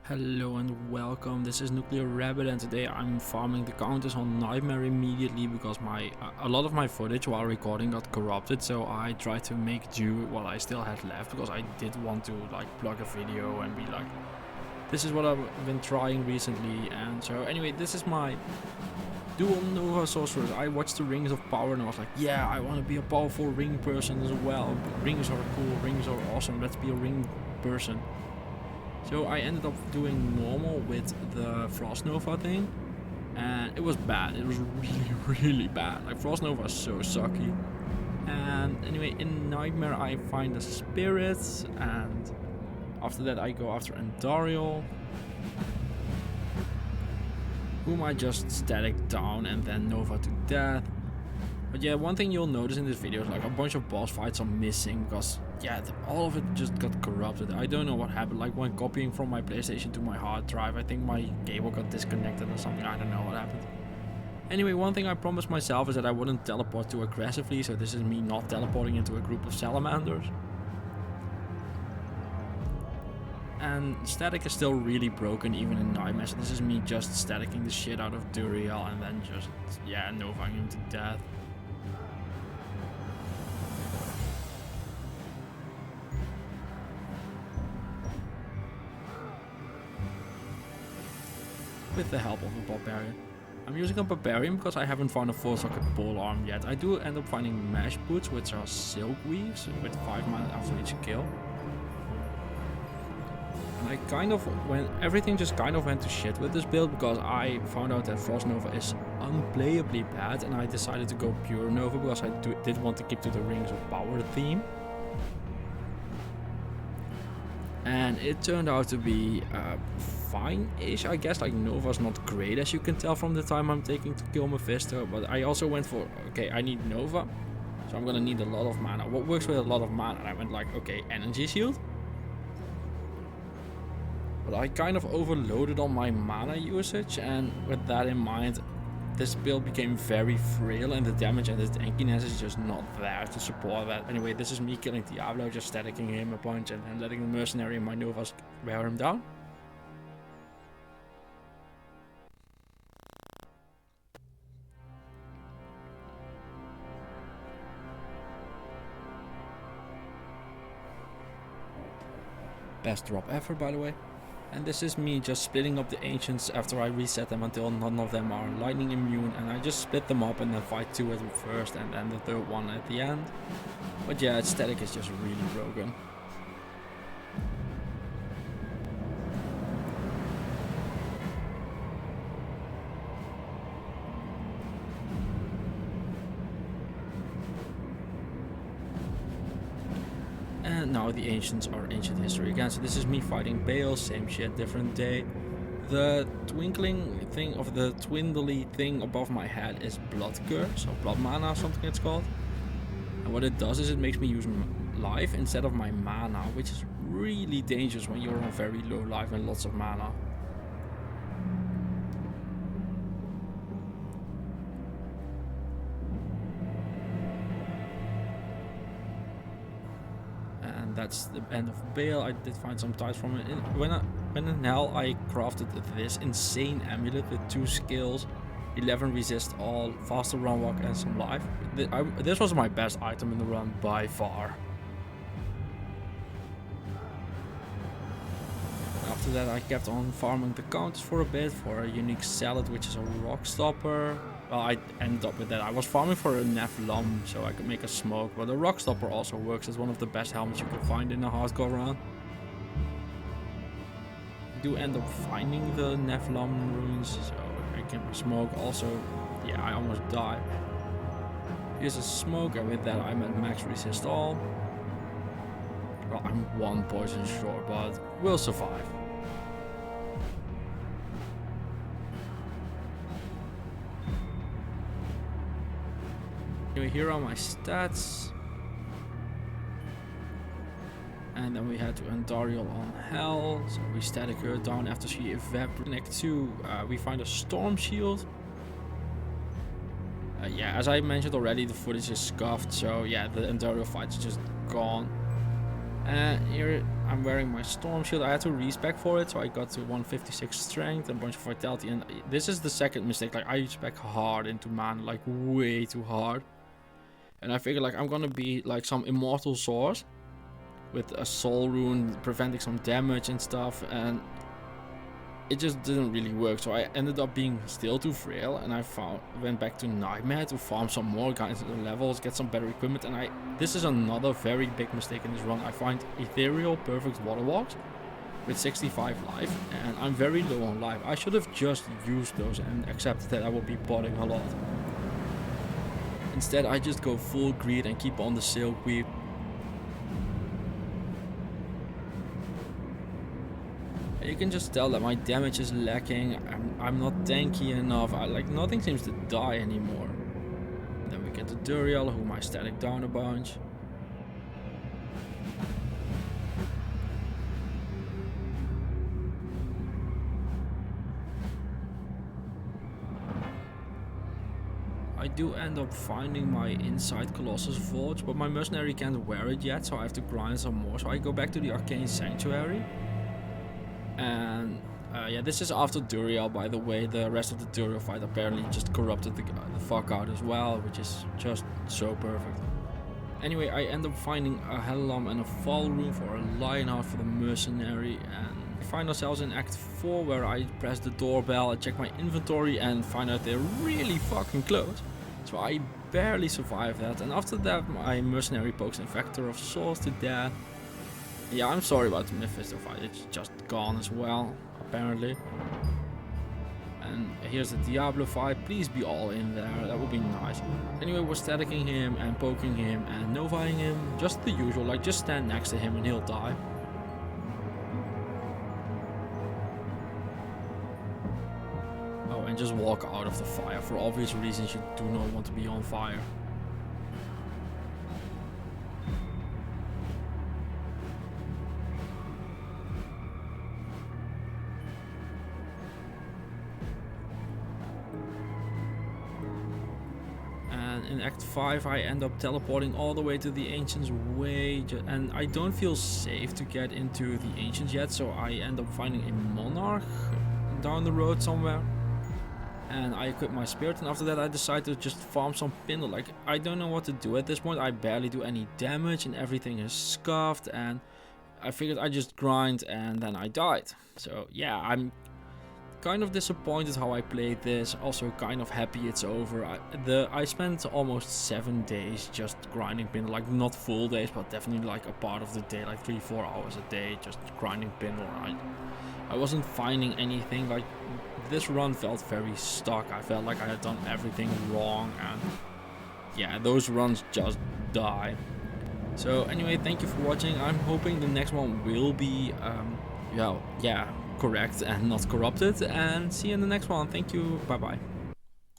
Hello and welcome, this is Nuclear Rabbit, and today I'm farming the countess on Nightmare immediately because a lot of my footage while recording got corrupted, so I tried to make do with what I still had left because I did want to plug a video and be like, this is what I've been trying recently. And so anyway, this is my dual Nova Sorceress. I watched the Rings of Power and I was like, yeah, I want to be a powerful ring person as well. Rings are cool, rings are awesome, let's be a ring person. So I ended up doing normal with the Frost Nova thing, and it was bad. It was really bad. Like, Frost Nova is so sucky. And anyway, in Nightmare I find the spirits, and after that I go after Andariel, whom I just static down and then Nova to death. But yeah, one thing you'll notice in this video is like a bunch of boss fights are missing because yeah, all of it just got corrupted. I don't know what happened. Like when copying from my PlayStation to my hard drive, I think my cable got disconnected or something. I don't know what happened. Anyway, one thing I promised myself is that I wouldn't teleport too aggressively, so this is me not teleporting into a group of salamanders. And static is still really broken even in Nightmare, so this is me just staticking the shit out of Duriel and then just, yeah, Novaing him to death. With the help of a barbarian. I'm using a barbarian because I haven't found a 4-socket pole arm yet. I do end up finding mesh boots, which are silk weaves with 5 mana after each kill. And everything just kind of went to shit with this build because I found out that Frost Nova is unplayably bad, and I decided to go pure Nova because I did want to keep to the Rings of Power theme. And it turned out to be fine-ish, I guess. Like, Nova's not great, as you can tell from the time I'm taking to kill Mephisto, but I also went for, okay, I need Nova, so I'm gonna need a lot of mana. What works with a lot of mana? And I went like, okay, energy shield. But I kind of overloaded on my mana usage, and with that in mind, this build became very frail, and the damage and the tankiness is just not there to support that. Anyway, this is me killing Diablo, just staticking him a bunch and then letting the mercenary and my Novas wear him down. Best drop ever, by the way. And this is me just splitting up the ancients after I reset them until none of them are lightning immune, and I just split them up and then fight 2 at them first and then the 3rd one at the end. But yeah, its static is just really broken. And now the ancients are ancient history again. So this is me fighting Bale, same shit, different day. The twinkling thing of the twindly thing above my head is blood curse, or blood mana, something it's called. And what it does is it makes me use life instead of my mana, which is really dangerous when you're on very low life and lots of mana. That's the end of Bale. I did find some ties from it. When in hell, I crafted this insane amulet with 2 skills, 11 resist all, faster run walk, and some life. This was my best item in the run by far. After that, I kept on farming the counters for a bit for a unique salad, which is a rock stopper. Well, I ended up with that. I was farming for a Nephilim so I could make a smoke, but a rock stopper also works as one of the best helmets you can find in a hardcore run. I do end up finding the Nephilim runes, so I can smoke. Also, yeah, I almost died. Here's a smoke, and with that I'm at max resist all. Well, I'm 1 poison short, but we'll survive. Anyway, here are my stats. And then we had to Andariel on Hell, so we static her down after she evaporated. Next to, we find a Storm Shield. Yeah, as I mentioned already, the footage is scuffed, so yeah, the Andariel fight is just gone. And here I'm wearing my storm shield. I had to respec for it, so I got to 156 strength and a bunch of vitality. And this is the second mistake. Like, I spec hard into mana, like way too hard. And I figured like I'm gonna be like some immortal source with a soul rune preventing some damage and stuff, and it just didn't really work. So I ended up being still too frail, and I went back to Nightmare to farm some more guys levels, get some better equipment. And this is another very big mistake in this run. I find ethereal perfect water walks with 65 life, and I'm very low on life. I should have just used those and accepted that I will be potting a lot. Instead, I just go full greed and keep on the silkweed. You can just tell that my damage is lacking. I'm not tanky enough. Like, nothing seems to die anymore. Then we get to Duriel, whom I static down a bunch. I do end up finding my inside Colossus Forge, but my mercenary can't wear it yet, so I have to grind some more. So I go back to the Arcane Sanctuary. And yeah, this is after Duriel, by the way. The rest of the Duriel fight apparently just corrupted the fuck out as well, which is just so perfect. Anyway, I end up finding a Hellom and a Fall Rune for a Lionheart for the mercenary, and we find ourselves in Act 4, where I press the doorbell, I check my inventory and find out they're really fucking close. So I barely survive that, and after that my mercenary pokes Infector of Souls to death. Yeah, I'm sorry about the Mephisto fight, it's just gone as well, apparently. And here's the Diablo fight, please be all in there, that would be nice. Anyway, we're staticking him and poking him and novaing him, just the usual, like just stand next to him and he'll die. Oh, and just walk out of the fire, for obvious reasons you do not want to be on fire. In Act 5 I end up teleporting all the way to the Ancients Way, and I don't feel safe to get into the Ancients yet, so I end up finding a Monarch down the road somewhere. And I equip my Spirit, and after that I decide to just farm some Pindle. Like, I don't know what to do at this point, I barely do any damage and everything is scuffed, and I figured I just grind, and then I died. So yeah, I'm kind of disappointed how I played this, also kind of happy it's over. I spent almost 7 days just grinding Pindle, like not full days, but definitely like a part of the day, like 3-4 hours a day just grinding Pindle. I wasn't finding anything. Like, this run felt very stuck. I felt like I had done everything wrong, and yeah, those runs just die. So anyway, thank you for watching. I'm hoping the next one will be yeah, correct and not corrupted, and see you in the next one. Thank you, bye bye.